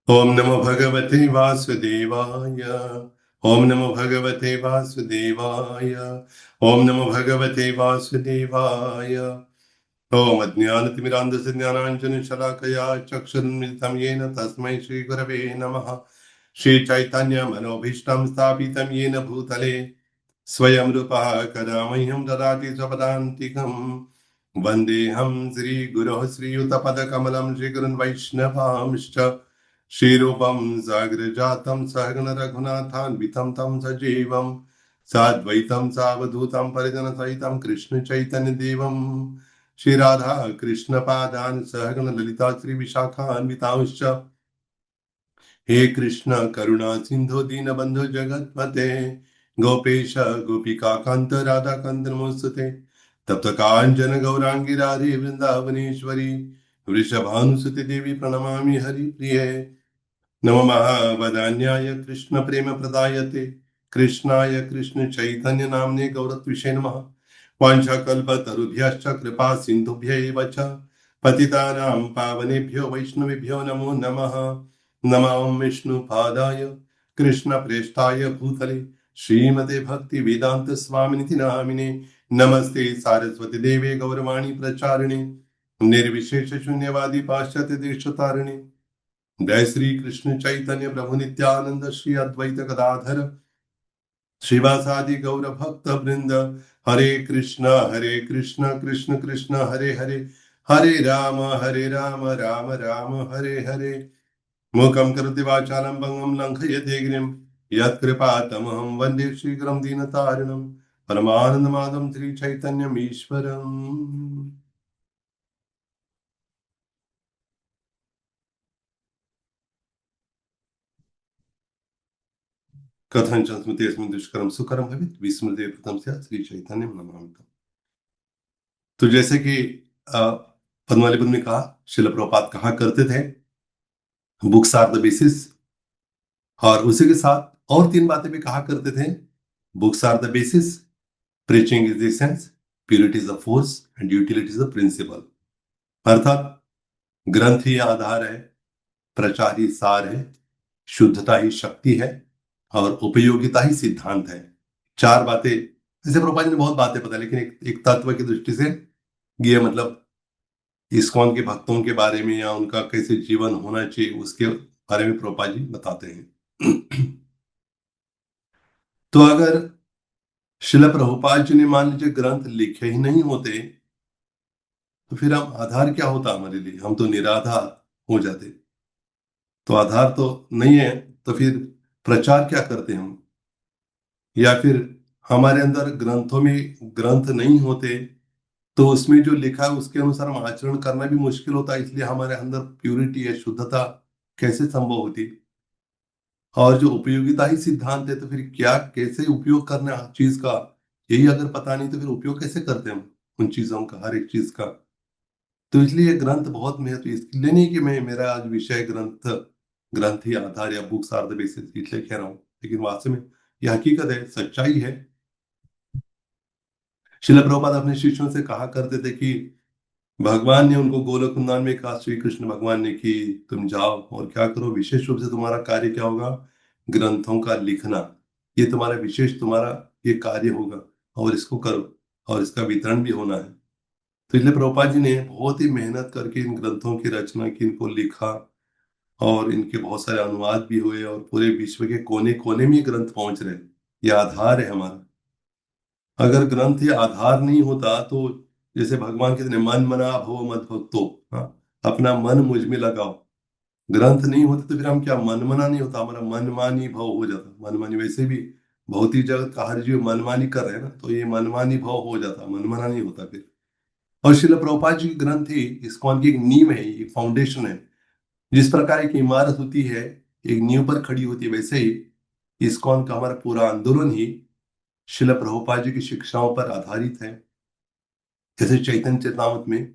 ओम नमो भगवते वासुदेवाय। ओम नमो भगवते वासुदेवाय। ओम नमो भगवते वासुदेवाय। ओम अज्ञानतिमिरान्धस्य ज्ञानाञ्जनशलाकया चक्षुरुन्मिलितं येन तस्मै श्रीगुरवे नमः। श्रीचैतन्यमनोभीष्टं स्थापितं येन भूतले स्वयं रूपः कदा मह्यं ददाति स्वपदान्तिकम्। वन्देऽहं श्रीगुरोः श्रीयुतपदकमलं श्रीगुरुन् वैष्णवांश्च श्रीरूपं साग्रजातं सहगण रघुनाथान्वितं तं सजीवं साद्वैतं सावधूतं परिजनसहितं कृष्णचैतन्यदेवं श्रीराधा कृष्णपादान् सहगण ललिता श्रीविशाखान्वितांश्च। हे कृष्ण करुणा सिंधु दीनबंधु जगतपते गोपेश गोपिका कांत राधा कांत नमोस्तुते। तप्त कांचन गौरांगी राधे वृंदावनेश्वरी वृषभानुसुते देवी प्रणमामि हरिप्रिये। नमो महावदान्याय कृष्ण प्रेम प्रदायते कृष्णाय कृष्ण चैतन्य नामने गौरत्विषे नमः। वाञ्छाकल्पतरुभ्यश्च कृपा सिन्धुभ्य एव च पतितानां पावनेभ्यो वैष्णवेभ्यो नमो नमः। नमः विष्णुपादाय कृष्णप्रेष्ठाय भूतले श्रीमते भक्ति वेदांत स्वामिनिति नामिने। नमस्ते सारस्वती देवे गौरवाणी प्रचारिणे निर्विशेष शून्यवादी पाश्चात्य देशतारिणे। जय श्री कृष्ण चैतन्य प्रभु नित्यानंद श्री अद्वैत गदाधर श्रीवासादि गौर भक्त वृंद। हरे कृष्ण कृष्ण कृष्ण हरे हरे हरे राम राम राम हरे हरे। मूकं करोति वाचालं भंगं लङ्घयते गिरिं यत्कृपातमहं वन्दे शीघ्रं दीनतारिणं परमानन्दमाधवं श्रीचैतन्यमीश्वरम्। कथञ्च स्मृतिस्मिन् दुष्करं सुकरं भवेत् विस्मृते प्रथम स्यात् श्रीचैतन्यं नमामि। तो जैसे कि पद्मावली ने कहा, शिल प्रभुपाद कहा करते थे बुक्स आर द बेसिस, और उसी के साथ और तीन बातें भी कहा करते थे। Books are the basis, preaching is the essence, purity is the force and utility is the principle. अर्थात ग्रंथ ही आधार है, प्रचार ही सार है, शुद्धता ही शक्ति है और उपयोगिता ही सिद्धांत है। चार बातें, जैसे प्रभुपाद ने बहुत बातें बताई, लेकिन एक तत्व की दृष्टि से ये मतलब इस्कॉन के भक्तों के बारे में या उनका कैसे जीवन होना चाहिए उसके बारे में प्रभुपाद जी बताते हैं। तो अगर शिला प्रभुपाद जी ने मान लीजिए ग्रंथ लिखे ही नहीं होते तो फिर हम आधार क्या होता हमारे लिए, हम तो निराधार हो जाते। तो आधार तो नहीं है तो फिर प्रचार क्या करते हम, या फिर हमारे अंदर ग्रंथों में ग्रंथ नहीं होते तो उसमें जो लिखा है उसके अनुसार हम आचरण करना भी मुश्किल होता है, इसलिए हमारे अंदर प्यूरिटी है, शुद्धता कैसे संभव होती। और जो उपयोगिता ही सिद्धांत है तो फिर क्या कैसे उपयोग करना है चीज का, यही अगर पता नहीं तो फिर उपयोग कैसे करते हम उन चीजों का, हर एक चीज का। तो इसलिए ये ग्रंथ बहुत महत्व, इसलिए नहीं कि मैं मेरा आज विषय ग्रंथ ग्रंथ ही आधार या बुक्स आर द बेसिस इसलिए कह रहा हूँ, लेकिन वास्तव में यह हकीकत है, सच्चाई है। शिला प्रभुपाद अपने शिष्यों से कहा करते थे कि भगवान ने उनको गोलोक वृंदावन में कहा, श्री कृष्ण भगवान ने, कि तुम जाओ और क्या करो, विशेष रूप से तुम्हारा कार्य क्या होगा, ग्रंथों का लिखना। ये तुम्हारा विशेष, तुम्हारा ये कार्य होगा और इसको करो और इसका वितरण भी होना है। तो इसलिए प्रभुपाद जी ने बहुत ही मेहनत करके इन ग्रंथों की रचना की, इनको लिखा और इनके बहुत सारे अनुवाद भी हुए और पूरे विश्व के कोने कोने में ये ग्रंथ पहुंच रहे। ये आधार है हमारा। अगर ग्रंथ ये आधार नहीं होता तो जैसे भगवान कहते हैं मन मना भव मत भक्तो, हाँ, अपना मन मुझ में लगाओ। ग्रंथ नहीं होते तो फिर हम क्या, मन मना नहीं होता, हमारा मनमानी भाव हो जाता। मनमानी वैसे भी भौतिक जगत का हर जीव मनमानी कर रहे हैं ना, तो ये मनमानी भाव हो जाता, मनमाना नहीं होता फिर। और शिल प्रभुपाद जी की ग्रंथ ही इस्कॉन की एक नींव है, एक फाउंडेशन है। जिस प्रकार एक इमारत होती है, एक नींव पर खड़ी होती है, वैसे ही इस्कॉन का हमारा पूरा आंदोलन ही शिल प्रभुपाद जी की शिक्षाओं पर आधारित है। जैसे चैतन्य चेतावत में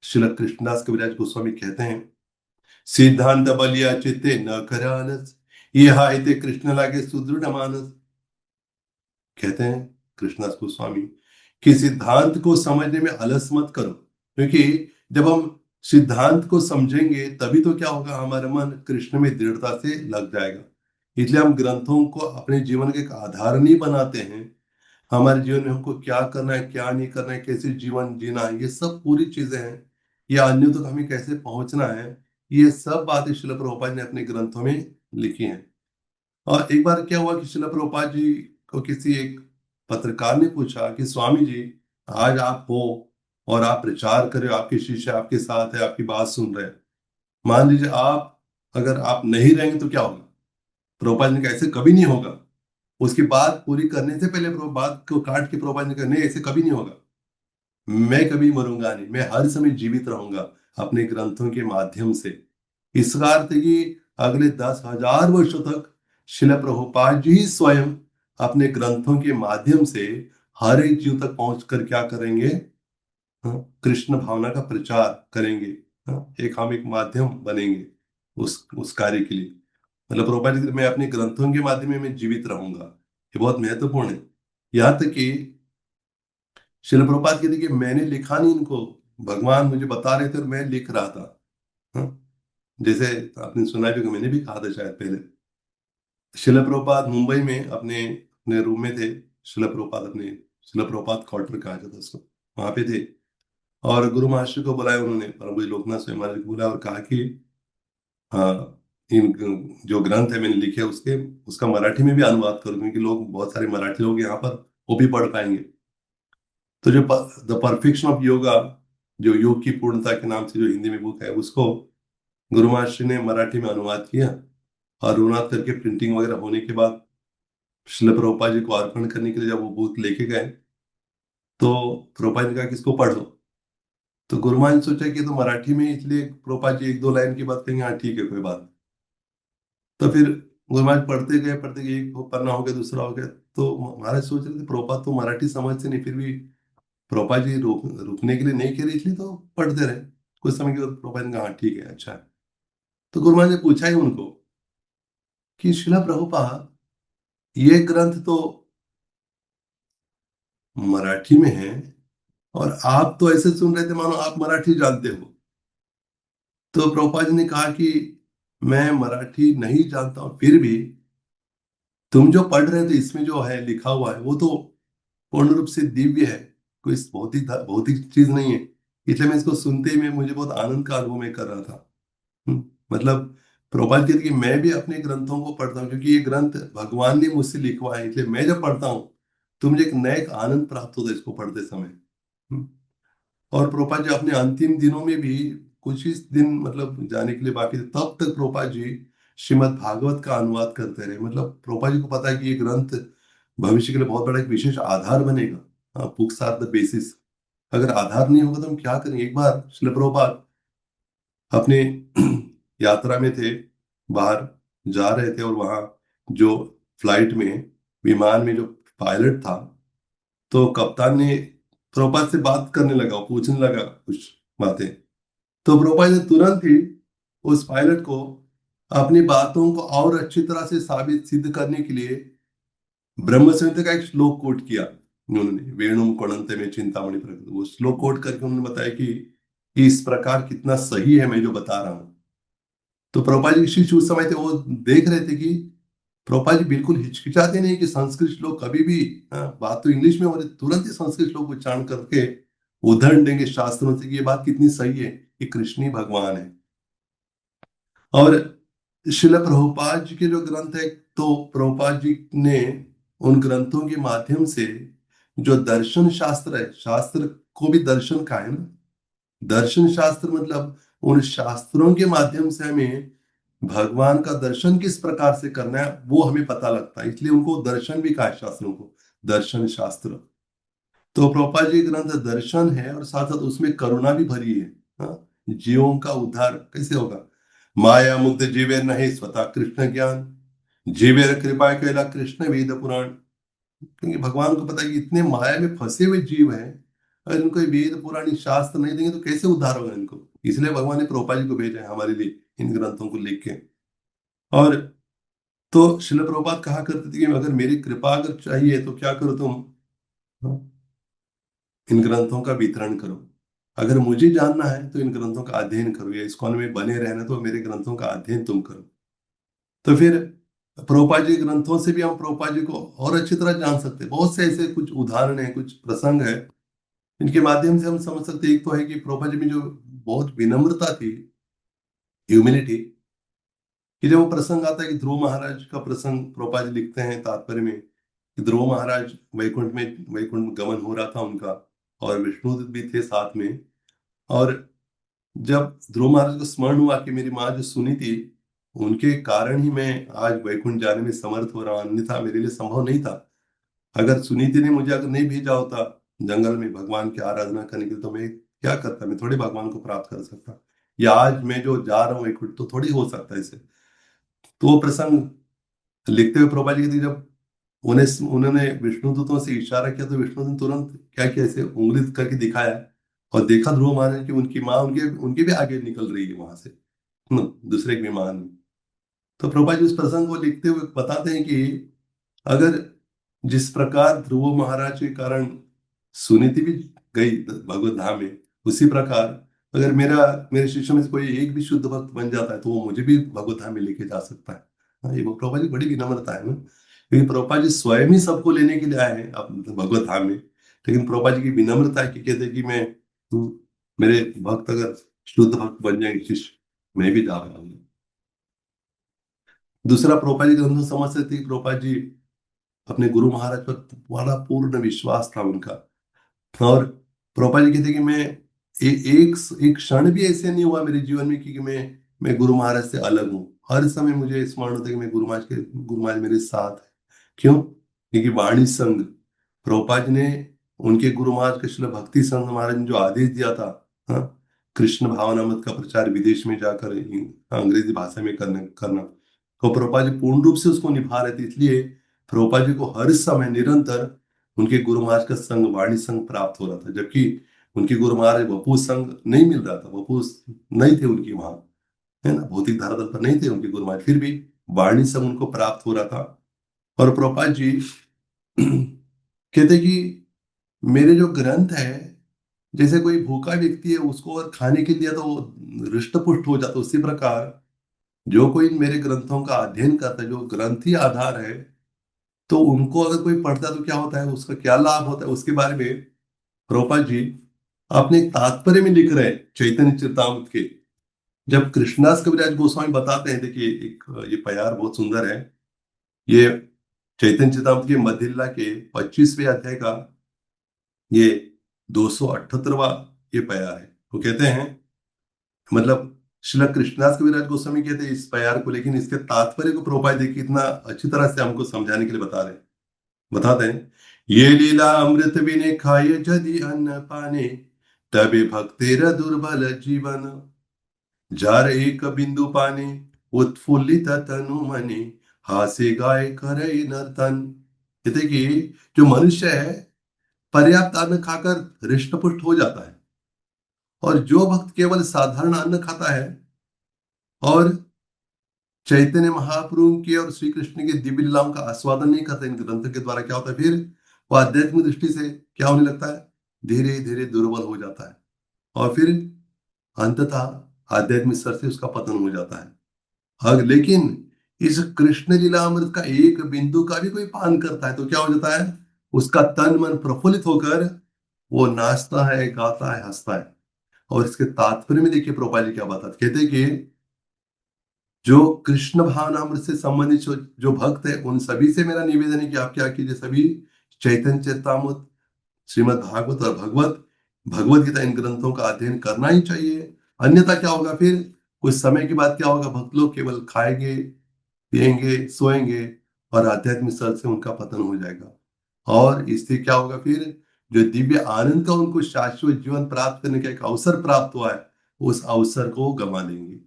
श्रील कृष्णदास कविराज गोस्वामी कहते हैं, सिद्धांत बलिया चित्ते न करालस, ये हाय ते कृष्ण लागे सुदृढ़ मानस। कहते हैं कृष्णदास गोस्वामी कि सिद्धांत को समझने में आलस मत करो, क्योंकि जब हम सिद्धांत को समझेंगे तभी तो क्या होगा, हमारा मन कृष्ण में दृढ़ता से लग जाएगा। इसलिए हम ग्रंथों को अपने जीवन का एक आधार नहीं बनाते हैं। हमारे जीवन में हमको क्या करना है, क्या नहीं करना है, कैसे जीवन जीना है, ये सब पूरी चीजें हैं। ये अन्यों तक हमें कैसे पहुंचना है, ये सब बातें श्रील प्रभुपाद ने अपने ग्रंथों में लिखी हैं। और एक बार क्या हुआ कि श्रील प्रभुपाद जी को किसी एक पत्रकार ने पूछा कि स्वामी जी, आज आप हो और आप प्रचार कर रहे हो, आपके शिष्य आपके साथ है, आपकी बात सुन रहे हैं। मान लीजिए आप, अगर आप नहीं रहेंगे तो क्या होगा? प्रभुपाद ने कहा ऐसे कभी नहीं होगा। उसकी बात पूरी करने से पहले बात को काट के प्रभुपाद ने कहा नहीं, ऐसे कभी नहीं होगा। मैं कभी मरूंगा नहीं, मैं हर समय जीवित रहूंगा अपने ग्रंथों के माध्यम से। इसका अर्थ है कि अगले 10,000 वर्षों तक शिला प्रभुपाद जी ही स्वयं अपने ग्रंथों के माध्यम से हर एक जीव तक पहुंच कर क्या करेंगे? हाँ, कृष्ण भावना का प्रचार करेंगे। हाँ, हम एक माध्यम बनेंगे उस कार्य के लिए। मतलब प्रभुपाद जी, मैं अपने ग्रंथों के माध्यम में मैं जीवित रहूंगा, ये बहुत महत्वपूर्ण है। यहाँ तक कि शिल प्रभुपाद कहते कि मैंने लिखा नहीं इनको, भगवान मुझे बता रहे थे और मैं लिख रहा था। हाँ, जैसे आपने सुना भी होगा, मैंने भी कहा था शायद पहले, शिल प्रभुपाद मुंबई में अपने अपने रूम में थे। शिल प्रभुपाद क्वार्टर कहा जाता है उसको, वहां पे थे। और गुरु महाराष्ट्र को बुलाया उन्होंने, परम पूज्य लोकनाथ स्वयं महाराज को बुलाया और कहा कि हाँ, इन जो ग्रंथ है मैंने लिखे उसके, उसका मराठी में भी अनुवाद करो, क्योंकि लोग, बहुत सारे मराठी लोग यहाँ पर वो भी पढ़ पाएंगे। तो जो द परफेक्शन ऑफ योगा, जो योग की पूर्णता के नाम से जो हिंदी में बुक है, उसको गुरु महाराज ने मराठी में अनुवाद किया। और अनुवाद करके प्रिंटिंग वगैरह होने के बाद श्रील प्रभुपाद जी को अर्पण करने के लिए जब वो बुक लेके गए, तो प्रभुपाद ने कहा कि इसको पढ़ो। तो गुरु महाराज ने सोचा कि ये तो मराठी में है, इसलिए प्रभुपाद जी एक दो लाइन की बात कहेंगे, हाँ ठीक है कोई बात। तो फिर गुरु महाराज पढ़ते गए, एक पन्ना हो गया, दूसरा हो गया। तो महाराज सोच रहे थे प्रभुपाद तो मराठी समझते नहीं, फिर भी प्रभुपाद जी रुकने के लिए नहीं कह रही, इसलिए तो पढ़ते रहे। कुछ समय के बाद प्रभुपाद ने कहा हाँ ठीक है, अच्छा है। तो गुरु महाराज ने पूछा ही उनको कि शिला प्रभुपाद, ये ग्रंथ तो मराठी में है और आप तो ऐसे सुन रहे थे मानो आप मराठी जानते हो। तो प्रभुपाद जी ने कहा कि मैं मराठी नहीं जानता हूं, फिर भी तुम जो पढ़ रहे थे इसमें जो है लिखा हुआ है वो तो पूर्ण रूप से दिव्य है, कोई भौतिक चीज नहीं है। इसलिए मैं इसको सुनते ही में मुझे बहुत आनंद का अनुभव मैं कर रहा था। हम्म, मतलब प्रभुपाद कहते कि मैं भी अपने ग्रंथों को पढ़ता हूँ, क्योंकि ये ग्रंथ भगवान ने मुझसे लिखवा है, इसलिए मैं जब पढ़ता हूँ तो मुझे एक नया एक आनंद प्राप्त होता है इसको पढ़ते समय। हम्म, और प्रभुपाद जी अपने अंतिम दिनों में भी कुछ ही दिन मतलब जाने के लिए बाकी थे, तब तक प्रभुपाद जी श्रीमद् भागवत का अनुवाद करते रहे। मतलब प्रभुपाद जी को पता है कि ये ग्रंथ भविष्य के लिए बहुत बड़ा एक विशेष आधार बनेगा। Books are the basis. अगर आधार नहीं होगा तो हम क्या करेंगे? एक बार श्रील प्रभुपाद अपने यात्रा में थे, बाहर जा रहे थे, और वहां जो फ्लाइट में, विमान में जो पायलट था, तो कप्तान ने प्रभुपाद से बात करने लगा, पूछने लगा कुछ बातें। तो प्रभुपाद ने तुरंत ही उस पायलट को अपनी बातों को और अच्छी तरह से साबित सिद्ध करने के लिए ब्रह्म संहिता का एक श्लोक कोट किया उन्होंने, वेणुम कोणंते में चिंतामणि प्रकृति, वो श्लोक कोट करके उन्होंने बताया कि इस प्रकार कितना सही है मैं जो बता रहा हूं। तो प्रभुपाद जी शिष्य उस समय थे, वो देख रहे थे कि प्रभुपाद जी बिल्कुल हिचकिचाते नहीं कि संस्कृत श्लोक कभी भी, बात तो इंग्लिश में हो रही, तुरंत ही संस्कृत श्लोक उच्चारण करके उदाहरण देंगे शास्त्रों से कि ये बात कितनी सही है कि कृष्ण ही भगवान है। और शिला प्रभुपाद जी के जो ग्रंथ है, तो प्रभुपाद जी ने उन ग्रंथों के माध्यम से जो दर्शन शास्त्र है, शास्त्र को भी दर्शन का है ना, दर्शन शास्त्र मतलब उन शास्त्रों के माध्यम से हमें भगवान का दर्शन किस प्रकार से करना है वो हमें पता लगता है, इसलिए उनको दर्शन भी कहा है शास्त्रों को, दर्शन शास्त्र। तो प्रभुपाद जी ग्रंथ दर्शन है और साथ साथ उसमें करुणा भी भरी है। हाँ, जीवों का उद्धार कैसे होगा? माया मुग्ध जीवे नहीं स्वतः कृष्ण ज्ञान, जीवे कृपा कैला कृष्ण वेद पुराण। क्योंकि भगवान को पता है कि इतने माया में फंसे हुए जीव हैं, अगर इनको ये वेद पुराणी शास्त्र नहीं देंगे तो कैसे उद्धार होगा इनको? इसलिए भगवान ने प्रभुपाद जी को भेजा है हमारे लिए इन ग्रंथों को लिख के। और तो शिल प्रभुपाद कहा करते थे कि अगर मेरी कृपा अगर चाहिए तो क्या करो तुम? हाँ, इन ग्रंथों का वितरण करो। अगर मुझे जानना है तो इन ग्रंथों का अध्ययन करो, या इस्कॉन में बने रहना तो मेरे ग्रंथों का अध्ययन तुम करो। तो फिर प्रभुपाद जी ग्रंथों से भी हम प्रभुपाद जी को और अच्छी तरह जान सकते हैं। बहुत से ऐसे कुछ उदाहरण है, कुछ प्रसंग है, इनके माध्यम से हम समझ सकते हैं। एक तो है कि प्रभुपाद जी में जो बहुत विनम्रता थी, ह्यूमिलिटी, कि जब वो प्रसंग आता है कि ध्रुव महाराज का प्रसंग प्रभुपाद जी लिखते हैं तात्पर्य में, कि ध्रुव महाराज वैकुंठ गमन हो रहा था उनका, और विष्णु भी थे साथ में। और जब ध्रुव महाराज को स्मरण हुआ कि मेरी माँ जो सुनी थी, उनके कारण ही मैं आज वैकुंठ जाने में समर्थ हो रहा हूं, अन्यथा मेरे लिए संभव नहीं था। अगर सुनीति ने मुझे अगर नहीं भेजा होता जंगल में भगवान की आराधना करने के लिए, तो मैं क्या करता, मैं थोड़ी भगवान को प्राप्त कर सकता, या आज मैं जो जा रहा हूँ वैकुंठ, तो थोड़ी हो सकता है इसे। तो वो प्रसंग लिखते हुए प्रभा जी कहते, जब उन्होंने विष्णुदूतों से इशारा किया, तो विष्णु ने तुरंत क्या किया, ऐसे उंगली करके दिखाया, और देखा ध्रुव महाराज की उनकी माँ उनके उनके भी आगे निकल रही है वहां से, दूसरे एक विमान में। तो प्रभा जी उस प्रसंग को लिखते हुए बताते हैं कि अगर जिस प्रकार ध्रुव महाराज के कारण सुनीति भी गई भगवत धाम में, उसी प्रकार अगर मेरे शिष्य में से कोई एक भी शुद्ध भक्त बन जाता है, तो वो मुझे भी भगवत धाम में लेके जा सकता है। हाँ, ये वो प्रभा जी बड़ी विनम्रता है ना, क्योंकि प्रभा जी स्वयं ही सबको लेने के लिए आए हैं अब भगवत धाम में। लेकिन प्रभा जी की विनम्रता है कि कहते हैं कि मैं तू मेरे भक्त अगर शुद्ध भक्त बन जाएंगे शिष्य, मैं भी जा रहा हूँ। दूसरा, प्रभुपाद जी ग्रंथों समझ से थी, प्रभुपाद जी अपने गुरु महाराज पर बड़ा पूर्ण विश्वास था उनका। और प्रभुपाद जी कहते कि मैं एक एक क्षण भी ऐसे नहीं हुआ मेरे जीवन में कि मैं गुरु महाराज से अलग हूँ। हर समय मुझे स्मरण होता है कि मैं गुरु महाराज मेरे साथ है। क्यों? क्योंकि वाणी संग, प्रभुपाद जी ने उनके गुरु महाराज कृष्ण भक्ति संघ महाराज ने जो आदेश दिया था, हाँ, कृष्ण भावनामृत का प्रचार विदेश में जाकर अंग्रेजी भाषा में करना, तो प्रभुपाद जी पूर्ण रूप से उसको निभा रहे थे। इसलिए प्रभुपाद जी को हर समय निरंतर उनके गुरु महाराज का संग, वाणी संग प्राप्त हो रहा था, जबकि उनके गुरु महाराज वपू संग नहीं मिल रहा था, वपू नहीं थे उनकी वहां, है ना, भौतिक धरातल पर नहीं थे उनके गुरु महाराज, फिर भी वाणी संग उनको प्राप्त हो रहा था। और प्रभुपाद जी कहते कि मेरे जो ग्रंथ है, जैसे कोई भूखा व्यक्ति है उसको अगर खाने के लिए तो वो हृष्ट पुष्ट हो जाता, उसी प्रकार जो कोई मेरे ग्रंथों का अध्ययन करता है, जो ग्रंथ ही आधार है, तो उनको अगर कोई पढ़ता है तो क्या होता है, उसका क्या लाभ होता है, उसके बारे में प्रभुपाद जी अपने एक तात्पर्य में लिख रहे हैं चैतन्य चरितामृत के। जब कृष्णदास कविराज गोस्वामी बताते हैं, देखिए एक ये प्यार बहुत सुंदर है। ये चैतन्य चरितामृत के मध्य लीला के 25वें अध्याय का ये 278वां ये प्यार है। वो कहते हैं, मतलब श्रील कृष्णदास कविराज गोस्वामी कहते हैं इस प्यार को, लेकिन इसके तात्पर्य को प्रभुपाद जी कितना अच्छी तरह से हमको समझाने के लिए बता रहे हैं। बताते हैं, ये लीला अमृत बिने खाए यदि अन्न पाने, तबे भक्तेर दुर्बल जीवन, जार एक बिंदु पाने उत्फुल्लित तनु मने, हासे गाय करे नर्तन। कहते कि जो मनुष्य है पर्याप्त अन्न खाकर हृष्ट पुष्ट हो जाता है, और जो भक्त केवल साधारण अन्न खाता है और चैतन्य महाप्रभु के और श्री कृष्ण के दिव्य लीलाओं का आस्वादन नहीं करते इन ग्रंथों के द्वारा, क्या होता है फिर वो आध्यात्मिक दृष्टि से क्या होने लगता है, धीरे धीरे दुर्बल हो जाता है, और फिर अंततः आध्यात्मिक स्तर से उसका पतन हो जाता है। हाँ, लेकिन इस कृष्ण लीला अमृत का एक बिंदु का भी कोई पान करता है तो क्या हो जाता है, उसका तन मन प्रफुल्लित होकर वो नाचता है, गाता है, हंसता है। और इसके तात्पर्य में देखिए प्रभुपाद जी क्या बताते, कहते हैं कि जो कृष्ण भावनामृत से संबंधित जो भक्त है, उन सभी से मेरा निवेदन है कि आप क्या कीजिए, सभी चैतन्य चरितामृत, श्रीमद् भागवत और भगवत गीता, इन ग्रंथों का अध्ययन करना ही चाहिए। अन्यथा क्या होगा, फिर कुछ समय के बाद क्या होगा, भक्त लोग केवल खाएंगे, पिएंगे, सोएंगे, और आध्यात्मिक स्तर से उनका पतन हो जाएगा। और इससे क्या होगा, फिर जो दिव्य आनंद का उनको शाश्वत जीवन प्राप्त करने का एक अवसर प्राप्त हुआ है, उस अवसर को गंवा देंगे।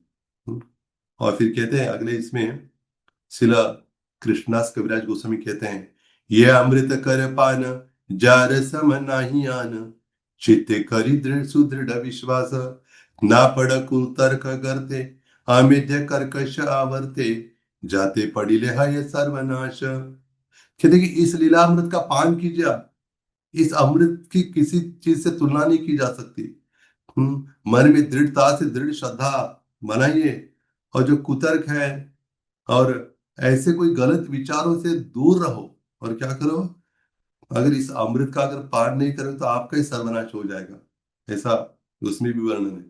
और फिर कहते हैं अगले इसमें, शिला कृष्णदास कविराज गोस्वामी कहते हैं, ये अमृत कर पान जार सम नाही आन, चित्ते करी दृढ़ सुदृढ़ विश्वास, ना पड़ कुल तर्क करते, अमित्य कर्कश आवर्ते, जाते पड़िले है सर्वनाश। कहते कि इस लीलामृत का पान कीजिए आप, इस अमृत की किसी चीज से तुलना नहीं की जा सकती। मन में दृढ़ता से दृढ़ श्रद्धा बनाइए, और जो कुतर्क है और ऐसे कोई गलत विचारों से दूर रहो। और क्या करो, अगर इस अमृत का अगर पान नहीं करें तो आपका ही सर्वनाश हो जाएगा, ऐसा उसमें भी वर्णन है।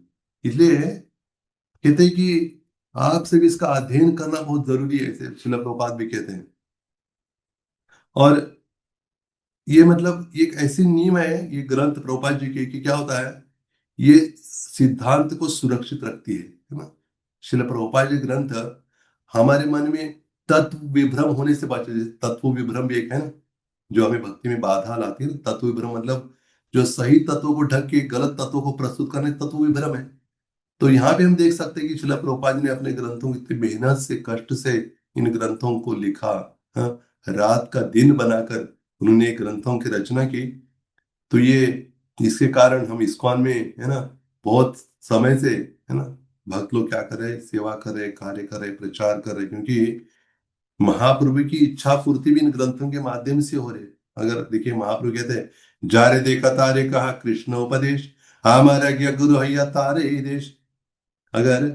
इसलिए कहते हैं कि आपसे भी इसका अध्ययन करना बहुत जरूरी है, ऐसे शिला प्रभुपाद भी कहते हैं। और ये मतलब एक ऐसी नींव है ये ग्रंथ प्रभुपाद जी की, कि क्या होता है, ये सिद्धांत को सुरक्षित रखती है ना। शिल प्रभुपाद जी ग्रंथ हमारे मन में तत्व विभ्रम होने से बचे। जैसे तत्व विभ्रम भी एक है ना, जो हमें भक्ति में बाधा लाती है ना। तत्व विभ्रम मतलब जो सही तत्वों को ढक के गलत तत्वों को प्रस्तुत करने, तत्व विभ्रम है। तो यहाँ पे हम देख सकते हैं कि शिला प्रभुपाद जी ने अपने ग्रंथों को इतनी मेहनत से, कष्ट से इन ग्रंथों को लिखा। हाँ, रात का दिन बनाकर उन्होंने ग्रंथों की रचना की। तो ये इसके कारण हम इस्कॉन में है ना बहुत समय से है ना भक्त लोग क्या कर रहे हैं, सेवा कर रहे हैं, कार्य कर रहे हैं, प्रचार कर रहे हैं, क्योंकि महाप्रभु की इच्छा पूर्ति भी इन ग्रंथों के माध्यम से हो रही है। अगर देखिए महाप्रभु कहते हैं, जारे देखा तारे कहा कृष्ण उपदेश, हमारा ज्ञ गुरु हैया तारे ही देश। अगर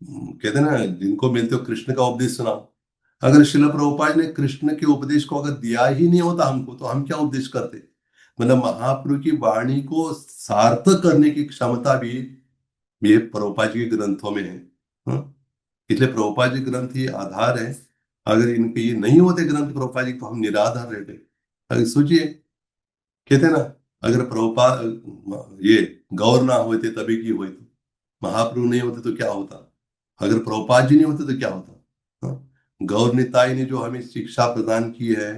कहते हैं ना, जिनको मिलते हो कृष्ण का उपदेश सुनाओ। अगर शिला प्रभुपाद ने कृष्ण के उपदेश को अगर दिया ही नहीं होता हमको, तो हम क्या उपदेश करते। मतलब महाप्रभु की वाणी को सार्थक करने की क्षमता भी ये प्रभुपाद जी के ग्रंथों में है। हाँ? इसलिए प्रभुपाद जी ग्रंथ ये आधार है। अगर इनके ये नहीं होते ग्रंथ प्रभुपाद जी, तो हम निराधार रहते। अगर सोचिए, कहते ना, अगर प्रभुपाद ये गौर ना होते तभी की हुई, तो महाप्रभु नहीं होते तो क्या होता, अगर प्रभुपाद जी नहीं होते तो क्या होता। हाँ? गौर निताई ने जो हमें शिक्षा प्रदान की है,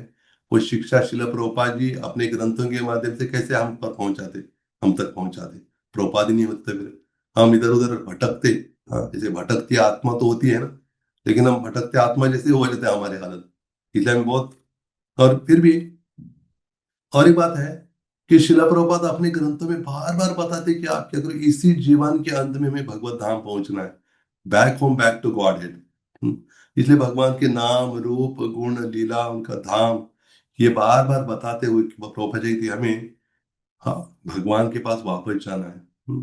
वो शिक्षा शिला प्रभुपाद जी अपने ग्रंथों के माध्यम से कैसे हम पर पहुंचाते, हम तक पहुंचाते। प्रभुपाद ही नहीं होते तो फिर हम इधर उधर भटकते। हाँ, जैसे भटकती आत्मा तो होती है ना, लेकिन हम भटकते आत्मा जैसे हो जाते हैं हमारे हालत। इसलिए हमें बहुत, और फिर भी और एक बात है कि शिला प्रभुपाद अपने ग्रंथों में बार बार बताते हैं कि आप क्या करो, इसी जीवन के अंत में हमें भगवत धाम पहुंचना है, back home, back to godhead. इसलिए भगवान के नाम रूप गुण लीला उनका धाम ये बार बार बताते हुए प्रभुपाद जी कि हमें, हाँ, भगवान के पास वापस जाना है।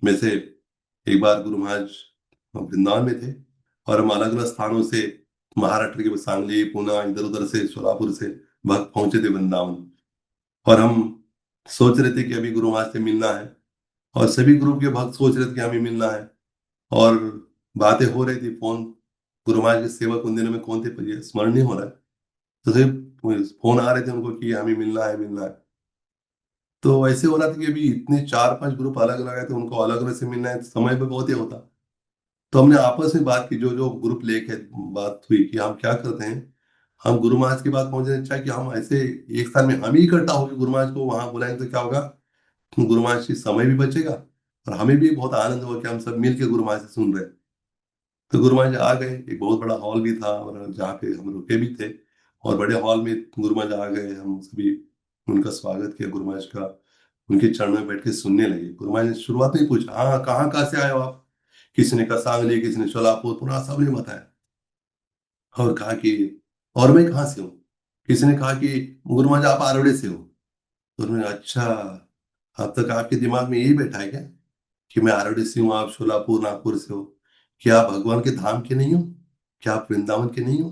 वैसे एक बार गुरु महाराज वृंदावन में थे, और हम अलग अलग स्थानों से, महाराष्ट्र के सांगली, पुणे, इधर उधर से, सोलापुर से भक्त पहुंचे थे वृंदावन। और हम सोच रहे थे कि अभी गुरु महाराज से मिलना है, और सभी ग्रुप के भक्त सोच रहे थे कि हमें मिलना है। और बातें हो रही थी, फोन, गुरु महाराज के सेवक उन दिनों में कौन थे पर ये स्मरण नहीं हो रहा है, तो सिर्फ फोन आ रहे थे उनको कि हमें मिलना है, मिलना है। तो ऐसे हो रहा था कि अभी इतने चार पांच ग्रुप अलग अलग आए थे, उनको अलग अलग से मिलना है, तो समय पे बहुत ही होता। तो हमने आपस में बात की, जो जो ग्रुप लेके बात हुई कि हम क्या करते हैं, हम गुरु महाराज की बात पहुंचने अच्छा है कि हम ऐसे एक साल में हम ही इकट्ठा होकर गुरु महाराज को वहां बुलाएंगे, तो क्या होगा, गुरु महाराज की समय भी बचेगा, और हमें भी बहुत आनंद होगा कि हम सब मिलकर गुरु महाराज से सुन रहे हैं। तो गुरु महाराज आ गए, एक बहुत बड़ा हॉल भी था, और जहाँ पे हम रुके भी थे, और बड़े हॉल में गुरु महाराज आ गए, हम सभी उनका स्वागत किया गुरु महाराज का, उनके चरणों में बैठ के सुनने लगे। गुरु महाराज ने शुरुआत में ही पूछा, हाँ कहाँ कहाँ से आए हो आप। किसी ने कहा सांगली, किसी ने सोलापुर, पूरा सबने बताया। और कहा कि और मैं कहाँ से हूँ। किसी ने कहा कि गुरु महाराज आप आरवड़े से हो। तो उन्होंने, अच्छा, अब तक आपके दिमाग में यही बैठा है क्या कि मैं आरवडी से हूँ, आप शोलापुर नागपुर से हो, क्या आप भगवान के धाम के नहीं हो, क्या आप वृंदावन के नहीं हो।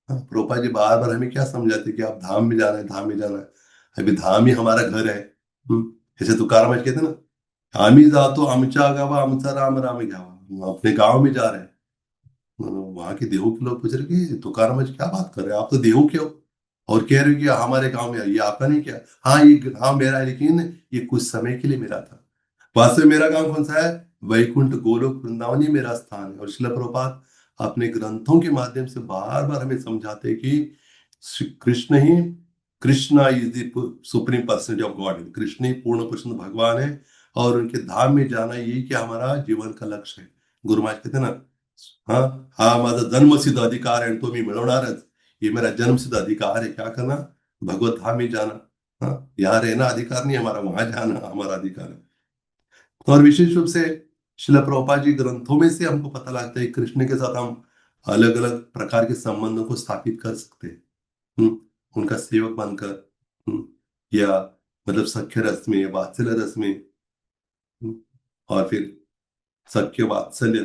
हाँ, प्रोपा जी बार बार हमें क्या समझाते कि आप धाम में जाना है, धाम में जाना है। अभी धाम ही हमारा घर है। जैसे तुकाराम महाराज कहते हैं ना, आम्ही जातो आमच्या गावा आमचा राम राम घ्यावा, हम अपने गांव में जा रहे हैं। वहां के देहू के लोग पूछ रहे कि तुकाराम महाराज क्या बात कर रहे हैं, आप तो देहू के हो, और कह रहे हो कि हमारे गांव में, ये आपका नहीं क्या। हाँ, ये गांव मेरा है, लेकिन ये कुछ समय के लिए मेरा था। वास्तव में मेरा गांव कौन सा है, वैकुंठ गोलोक वृंदावन ही मेरा स्थान है। और शिला प्रभुपाद अपने ग्रंथों के माध्यम से बार बार हमें समझाते हैं कि श्री कृष्ण ही, Krishna is the supreme personality of god, Krishna ही पूर्ण कृष्ण भगवान है, और उनके धाम में जाना यही क्या हमारा जीवन का लक्ष्य है। गुरु महाराज कहते हैं ना, हाँ, हा माझा जन्मसिद्ध अधिकार है, तो मी मिळवणारच। ये मेरा जन्मसिद्ध अधिकार है, क्या करना, भगवत धाम में जाना। हाँ, यहाँ रहना अधिकार नहीं हमारा, वहां जाना हमारा अधिकार है। और विशेष रूप से शिला प्रभुपाद जी ग्रंथों में से हमको पता लगता है कृष्ण के साथ हम अलग अलग प्रकार के संबंधों को स्थापित कर सकते हैं। उनका सेवक बनकर, या मतलब सख्य रस में, वात्सल्य रस में, और फिर सख्य वात्सल्य,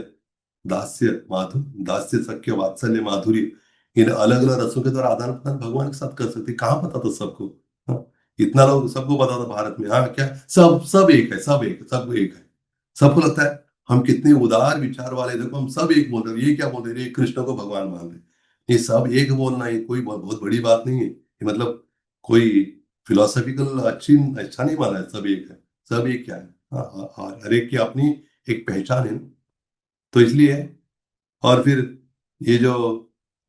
दास्य दास्य सख्य वात्सल्य माधुर्य, इन अलग अलग रसों के द्वारा आदान प्रदान भगवान के साथ कर सकते। कहाँ पता था सबको? हाँ, इतना लोग सबको पता था भारत में, हाँ क्या सब सब एक है, सब एक है। सबको लगता है हम कितने उदार विचार वाले, देखो हम सब एक बोल रहे हैं, ये क्या बोल रहे हैं, ये कृष्ण को भगवान मान रहे हैं। ये सब एक बोलना, ये कोई बहुत बड़ी बात नहीं है, ये मतलब कोई फिलोसफिकल अच्छा नहीं माना है, सब एक है। सब एक क्या है? हाँ हाँ हाँ, हर एक की अपनी एक पहचान है ना। तो इसलिए, और फिर ये जो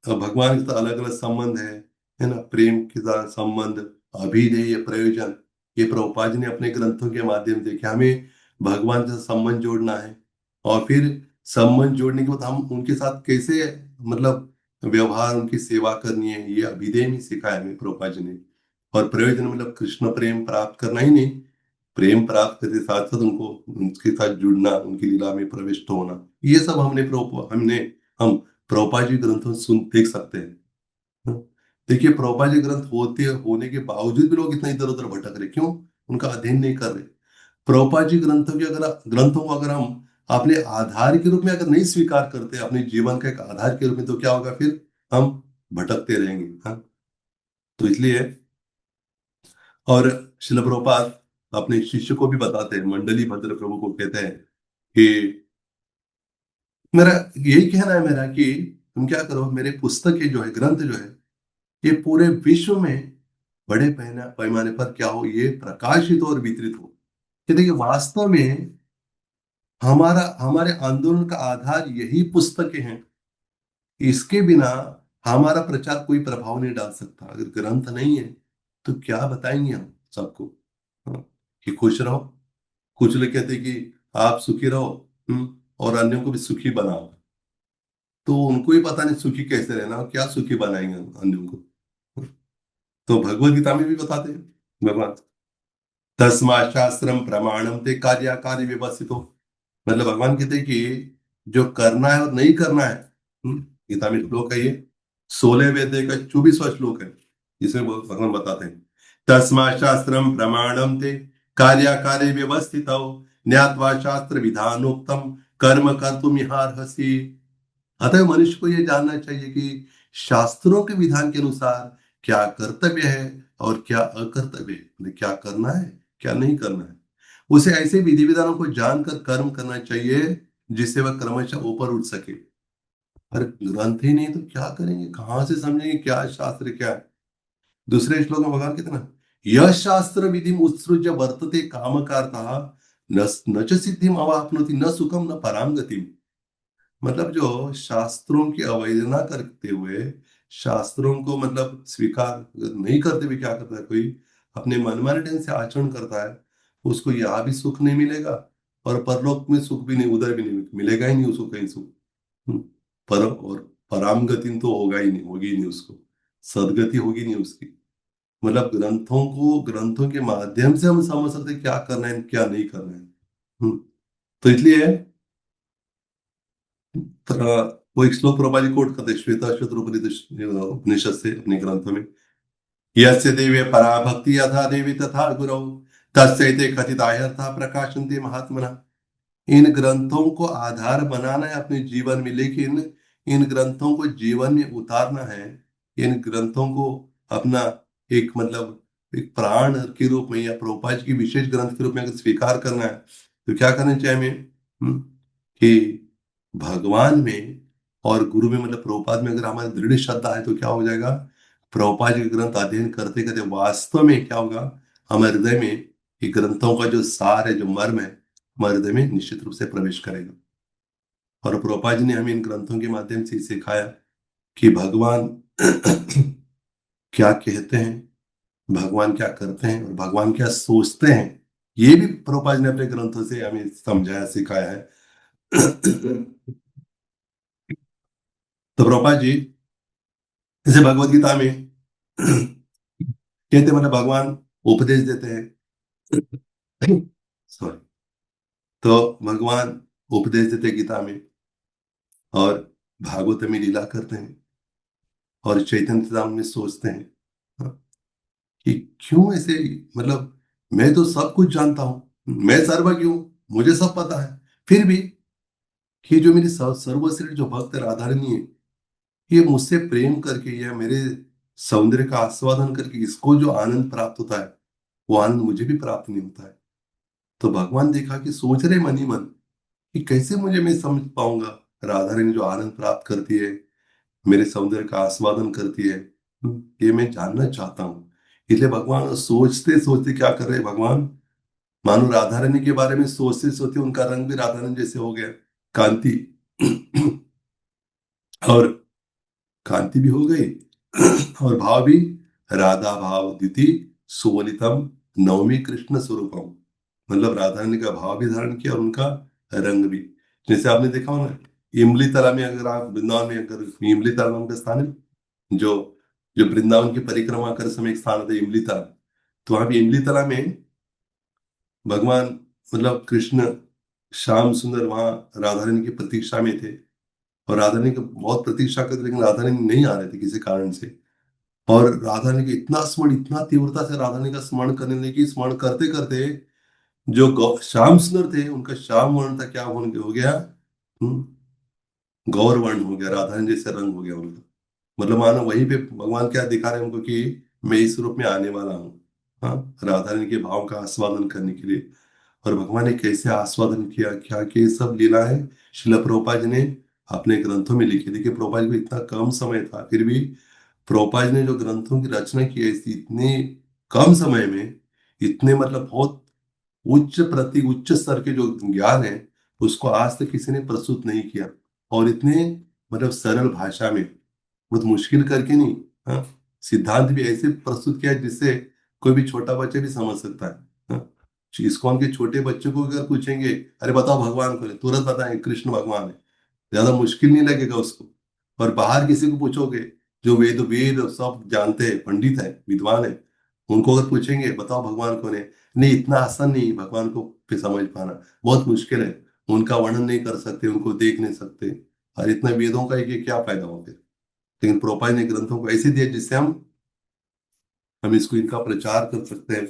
भगवान के साथ अलग अलग संबंध है ना, प्रेम के साथ संबंध, अभिधेय प्रयोजन, ये प्रभुपाद जी ने अपने ग्रंथों के माध्यम से कि हमें भगवान के साथ संबंध जोड़ना है। और फिर संबंध जोड़ने के बाद हम उनके साथ कैसे मतलब व्यवहार, उनकी सेवा करनी है, ये अभिधेय में सिखाया हमें प्रभुपाद जी ने। और प्रयोजन मतलब कृष्ण प्रेम प्राप्त करना ही नहीं, प्रेम प्राप्त करते साथ साथ उनको उनके साथ जुड़ना, उनकी लीला में प्रविष्ट होना, ये सब हम प्रभुपाद जी ग्रंथों से सुन देख सकते हैं। हाँ। देखिए प्रभुपाद जी ग्रंथ होते होने के बावजूद भी लोग इतना इधर उधर भटक रहे, क्यों? उनका अध्ययन नहीं कर रहे। प्रभुपाद जी ग्रंथों को अगर हम अपने आधार के रूप में अगर नहीं स्वीकार करते, अपने जीवन का एक आधार के रूप में, तो क्या होगा फिर? हम भटकते रहेंगे। हाँ। तो इसलिए, और शिल प्रभुपाद अपने शिष्य को भी बताते हैं, मंडली भद्र प्रभु को कहते हैं कि मेरा यही कहना है मेरा कि तुम क्या करो, मेरे पुस्तक जो है, ग्रंथ जो है, ये पूरे विश्व में बड़े पैमाने पर क्या हो, ये प्रकाशित और वितरित हो। कि देखिए वास्तव में हमारे आंदोलन का आधार यही पुस्तकें हैं। इसके बिना हमारा प्रचार कोई प्रभाव नहीं डाल सकता। अगर ग्रंथ नहीं है तो क्या बताएंगे हम सबको? हाँ, कि खुश रहो। कुछ लोग कहते हैं कि आप सुखी रहो, और अन्यों को भी सुखी बनाओ। तो उनको ही पता नहीं सुखी कैसे रहना, और क्या सुखी बनाएंगे हम अन्यों को। तो भगवत गीता में भी बताते हैं भगवान, तस्मा शास्त्रम प्रमाणम ते कार्य व्यवस्थित हो। मतलब भगवान कहते हैं कि जो करना है और नहीं करना है, गीता में श्लोक है ये, 16वें अध्याय का 24वां श्लोक है, जिसमें भगवान बताते हैं, तस्मा शास्त्रम प्रमाणम ते कार्य व्यवस्थित हो, ज्ञात्वा शास्त्र विधानोक्तम कर्म कर्तुम इहार्हसि। अतः मनुष्य को यह जानना चाहिए कि शास्त्रों के विधान के अनुसार क्या कर्तव्य है और क्या अकर्तव्य है, मतलब क्या करना है, क्या नहीं करना है। उसे ऐसे विधि विधानों को जानकर कर्म करना चाहिए जिससे वह क्रमशः ऊपर उठ सके। अरे ग्रंथ ही नहीं तो क्या करेंगे, कहां से समझेंगे क्या शास्त्र क्या है? दूसरे श्लोक में भगवान कहते हैं ना, यह शास्त्र विधि उत्सृज्य वर्तते काम कार्ता, न च सिद्धिम अवाप्नोति न सुखम न पराम गतिम। मतलब जो शास्त्रों की अवहेलना करते हुए, शास्त्रों को मतलब स्वीकार नहीं करते हुए क्या करता है कोई, अपने मनमाने ढंग से आचरण करता है, उसको यहाँ भी सुख नहीं मिलेगा, और परलोक में सुख भी नहीं, उधर भी नहीं मिलेगा ही नहीं उसको कहीं सुख। हम्म, पर और पराम गति तो होगी ही नहीं उसको, सदगति होगी नहीं उसकी। मतलब ग्रंथों के माध्यम से हम समझ सकते हैं क्या करना है क्या नहीं करना है। तो इसलिए तर वो एक श्लोक प्रभुपाद जी कोट करते हैं, श्वेताश्वतर उपनिषद से अपने ग्रंथों में, यस्य देवे परा भक्ति यथा देवी तथा गुरौ तस्यैते कथितार्थाः प्रकाशन्ते महात्मना। इन ग्रंथों को आधार बनाना है अपने जीवन में, लेकिन इन ग्रंथों को जीवन में उतारना है। इन ग्रंथों को अपना एक मतलब एक प्राण के रूप में या प्रभुपाद जी की विशेष ग्रंथ के रूप में अगर स्वीकार करना है, तो क्या करना चाहिए हमें? कि भगवान में और गुरु में, मतलब प्रभुपाद में अगर हमारी दृढ़ श्रद्धा है तो क्या हो जाएगा, प्रभुपाद जी के ग्रंथ अध्ययन करते करते वास्तव में क्या होगा, हमारे हृदय में ये ग्रंथों का जो सार है, जो मर्म है, हमारे हृदय में निश्चित रूप से प्रवेश करेगा। और प्रभुपाद जी ने हमें इन ग्रंथों के माध्यम से सिखाया कि भगवान क्या कहते हैं, भगवान क्या करते हैं, और भगवान क्या सोचते हैं, ये भी प्रभुपाद जी ने अपने ग्रंथों से हमें समझाया सिखाया है। तो प्रभुपाद जी जैसे भगवत गीता में कहते मतलब भगवान उपदेश देते हैं, सॉरी, तो भगवान उपदेश देते गीता में, और भागवत में लीला करते हैं, और चैतन्य चरितामृत में सोचते हैं, हाँ, कि क्यों ऐसे, मतलब मैं तो सब कुछ जानता हूं, मैं सर्वज्ञ हूं, मुझे सब पता है, फिर भी ये जो मेरी सर्वश्रेष्ठ जो भक्त राधा रानी है, ये मुझसे प्रेम करके या मेरे सौंदर्य का आस्वादन करके इसको जो आनंद प्राप्त होता है, वो आनंद मुझे भी प्राप्त नहीं होता है। तो भगवान देखा कि सोच रहे मन ही मन कि कैसे मुझे मैं समझ पाऊंगा राधा रानी जो आनंद प्राप्त करती है, मेरे सौंदर्य का आस्वादन करती है, ये मैं जानना चाहता हूँ। इसलिए भगवान सोचते सोचते क्या कर रहे हैं भगवान, मानो राधा रानी के बारे में सोचते सोचते उनका रंग भी राधा रानी जैसे हो गया, कांति और कांति भी हो गई और भाव भी राधा भाव द्युति सुवलितम नवमी कृष्ण स्वरूपम, मतलब राधा रानी का भाव भी धारण किया और उनका रंग भी। जैसे आपने देखा हो ना, इमली तला में अगर आप वृंदावन में, अगर इमली तला नाम का स्थान है जो जो वृंदावन की परिक्रमा कर समय एक स्थान था इमली तला, तो वहां पे इमली तला में भगवान मतलब कृष्ण श्याम सुंदर वहां राधा रानी की प्रतीक्षा में थे, और राधा रानी की बहुत प्रतीक्षा करते लेकिन राधा रानी नहीं आ रहे थे किसी कारण से। और राधा रानी का इतना स्मरण, इतना तीव्रता से राधा रानी का स्मरण करने लगी, स्मरण करते करते जो श्याम सुंदर थे उनका श्याम वर्ण था क्या हो गया, हम्म, गौर वर्ण हो गया, राधा रानी जैसे रंग हो गया उनका। मतलब मानो वहीं पे भगवान क्या दिखा रहे हैं हमको कि मैं इस रूप में आने वाला हूँ, हाँ, राधा रानी के भाव का आस्वादन करने के लिए। और भगवान ने कैसे आस्वादन किया, क्या कि ये सब लीला है शिला प्रभुपाद जी ने अपने ग्रंथों में लिखी। देखिए प्रभुपाद जी को इतना कम समय था, फिर भी प्रभुपाद जी ने जो ग्रंथों की रचना की है इतने कम समय में, इतने मतलब बहुत उच्च स्तर के जो ज्ञान है उसको आज तक किसी ने प्रस्तुत नहीं किया, और इतने मतलब सरल भाषा में, बहुत मुश्किल करके नहीं, हाँ, सिद्धांत भी ऐसे प्रस्तुत किया है जिससे कोई भी छोटा बच्चा भी समझ सकता है, हाँ। इस्कॉन के छोटे बच्चों को अगर पूछेंगे अरे बताओ भगवान कौन है, तुरंत बताएंगे कृष्ण भगवान है, ज्यादा मुश्किल नहीं लगेगा उसको। और बाहर किसी को पूछोगे जो वेद वेद सब जानते हैं, पंडित है, विद्वान है, उनको अगर पूछेंगे बताओ भगवान कौन है, नहीं इतना आसान नहीं भगवान को पे समझ पाना, बहुत मुश्किल है, उनका वर्णन नहीं कर सकते, उनको देख नहीं सकते, और इतना वेदों का ये क्या फायदा हो फिर। लेकिन प्रोपाई ने ग्रंथों को ऐसे दिया जिससे हम इसको इनका प्रचार कर सकते हैं,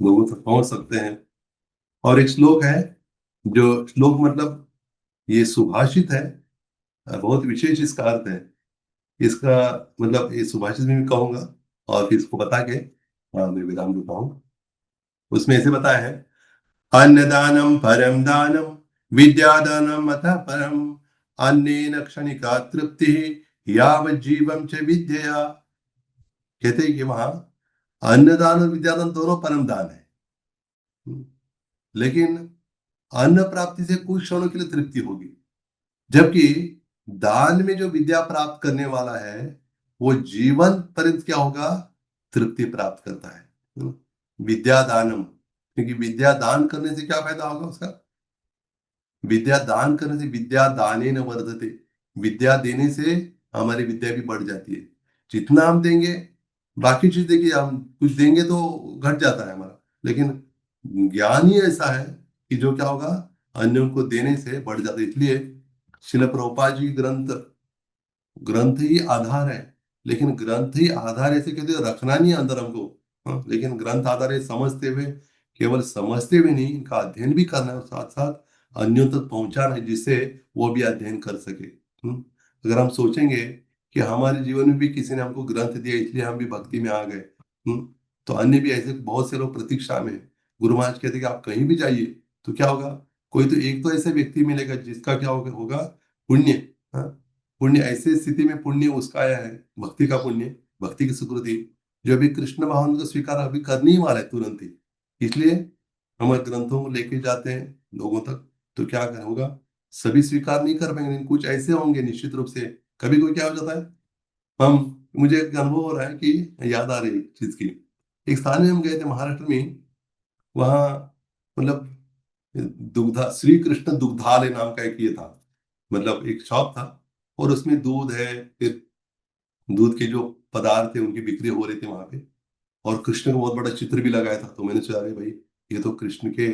लोगों तक पहुंच सकते हैं। और एक श्लोक है, जो श्लोक मतलब ये सुभाषित है, बहुत विशेष इसका अर्थ है इसका, मतलब ये सुभाषित में भी कहूंगा और फिर इसको बता के मैं विराम देता हूँ। उसमें ऐसे बताया है, अन्नदानम परम दानम विद्यादानम अतः परम अन्नेन क्षणिका तृप्ति यावज्जीवम च विद्या। कहते हैं कि वहां अन्नदान और विद्यादान दोनों परम दान है, लेकिन अन्न प्राप्ति से कुछ क्षणों के लिए तृप्ति होगी, जबकि दान में जो विद्या प्राप्त करने वाला है वो जीवन पर्यंत क्या होगा, तृप्ति प्राप्त करता है। विद्या दानम, क्योंकि विद्या दान करने से क्या फायदा होगा उसका, विद्या दान करने से विद्या दाने न वर्धते, विद्या देने से हमारी विद्या भी बढ़ जाती है। जितना हम देंगे, बाकी चीज देखिए हम कुछ देंगे तो घट जाता है हमारा, लेकिन ज्ञान ही ऐसा है कि जो क्या होगा, अन्यों को देने से बढ़ जाता है। इसलिए शिल प्रभुपाद जी ग्रंथ, ग्रंथ ही आधार है, लेकिन ग्रंथ ही आधार ऐसे कहते हैं रखना नहीं है अंदर हमको, हाँ, लेकिन ग्रंथ आधार है समझते हुए, केवल समझते हुए नहीं इनका अध्ययन भी करना है और साथ साथ अन्यों तक पहुंचाना है जिससे वो भी अध्ययन कर सके। अगर हम सोचेंगे कि हमारे जीवन में भी किसी ने हमको ग्रंथ दिया इसलिए हम भी भक्ति में आ गए, तो अन्य भी ऐसे बहुत से लोग प्रतीक्षा में हैं। गुरु महाराज कहते हैं कि आप कहीं भी जाइए तो क्या होगा, कोई तो एक तो ऐसा व्यक्ति मिलेगा जिसका क्या होगा, पुण्य, हाँ, पुण्य ऐसे स्थिति में पुण्य उसका आया है, भक्ति का पुण्य, भक्ति की सुकृति, जो अभी कृष्ण भगवान को स्वीकार अभी करने ही वाला है तुरंत ही। इसलिए हम ग्रंथों को लेके जाते हैं लोगों तक, तो क्या होगा, सभी स्वीकार नहीं कर पाएंगे, लेकिन कुछ ऐसे होंगे निश्चित रूप से। कभी कोई क्या हो जाता है, हम, मुझे एक अनुभव हो रहा है कि याद आ रही है चीज की, एक स्थान में हम गए थे महाराष्ट्र में, वहाँ मतलब दुग्धा श्री कृष्ण दुग्धालय नाम का एक ये था, मतलब एक शॉप था, और उसमें दूध है, फिर दूध के जो पदार्थ थे उनकी बिक्री हो रही थी वहां पे, और कृष्ण का बहुत बड़ा चित्र भी लगाया था। तो मैंने सोचा अरे भाई ये तो कृष्ण के,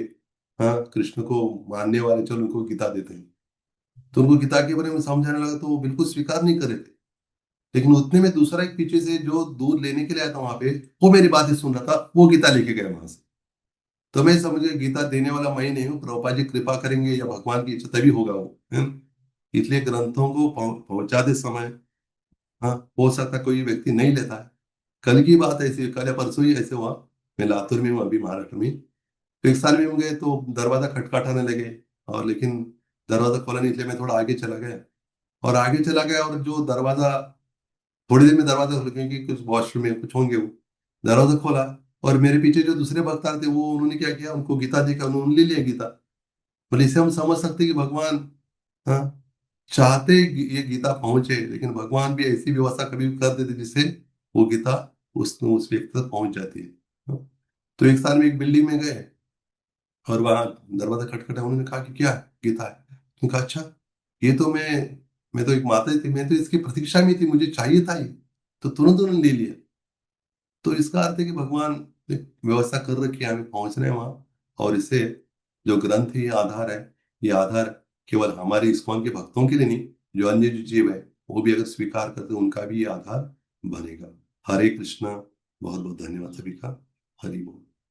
हाँ, कृष्ण को मानने वाले, चलो उनको गीता देते हैं। तो उनको गीता के बारे में समझाने लगा तो वो बिल्कुल स्वीकार नहीं कर रहे थे, लेकिन उतने में दूसरा एक पीछे से जो दूध लेने के लिए आया था वहां पे, वो मेरी बातें सुन रहा था, वो गीता लेके गया वहां से। तो मैं समझ गया गीता देने वाला मैं ही नहीं हूँ, प्रभुपाद जी कृपा करेंगे या भगवान की इच्छा तभी होगा वो, है ना? इसलिए ग्रंथों को पहुंचाते समय, हाँ, हो सकता है कोई व्यक्ति नहीं लेता है। कल की बात ऐसी, कल या परसों ही ऐसे हुआ। मैं लातूर में हूँ अभी, महाराष्ट्र में। तो एक साल में हो गए तो दरवाजा खटखटाने लगे, और लेकिन दरवाजा खोला नहीं, इसलिए मैं थोड़ा आगे चला गया। और आगे चला गया, और जो दरवाजा, थोड़ी देर में दरवाजा खोला क्योंकि कुछ वॉशरूम में कुछ होंगे वो, दरवाजा खोला, और मेरे पीछे जो दूसरे भक्त आ रहे थे वो, उन्होंने क्या किया, उनको गीता देखा, उन्होंने ले लिया गीता। बोले इससे हम समझ सकते हैं कि भगवान, हाँ, चाहते ये गीता पहुंचे, लेकिन भगवान भी ऐसी व्यवस्था कभी कर देते जिससे वो गीता उस व्यक्ति तक पहुंच जाती है। हाँ। तो एक साल में एक बिल्डिंग में गए, और वहां दरवाजा खटखटा, उन्होंने कहा कि क्या है? गीता है। उन्होंने कहा अच्छा, ये तो मैं तो एक माता थी, मैं तो इसकी प्रतीक्षा में थी, मुझे चाहिए था ये, तो तुरंत उन्होंने ले लिया। तो इसका अर्थ है कि भगवान ने व्यवस्था कर रखी है, हमें पहुंचना है वहां। और इससे जो ग्रंथ है, ये आधार है। ये आधार केवल हमारे इस्कॉन के भक्तों के लिए नहीं, जो अन्य जो जीव है वो भी अगर स्वीकार करते हैं, उनका भी ये आधार बनेगा। हरे कृष्णा। बहुत बहुत धन्यवाद सभी का। हरि बोल।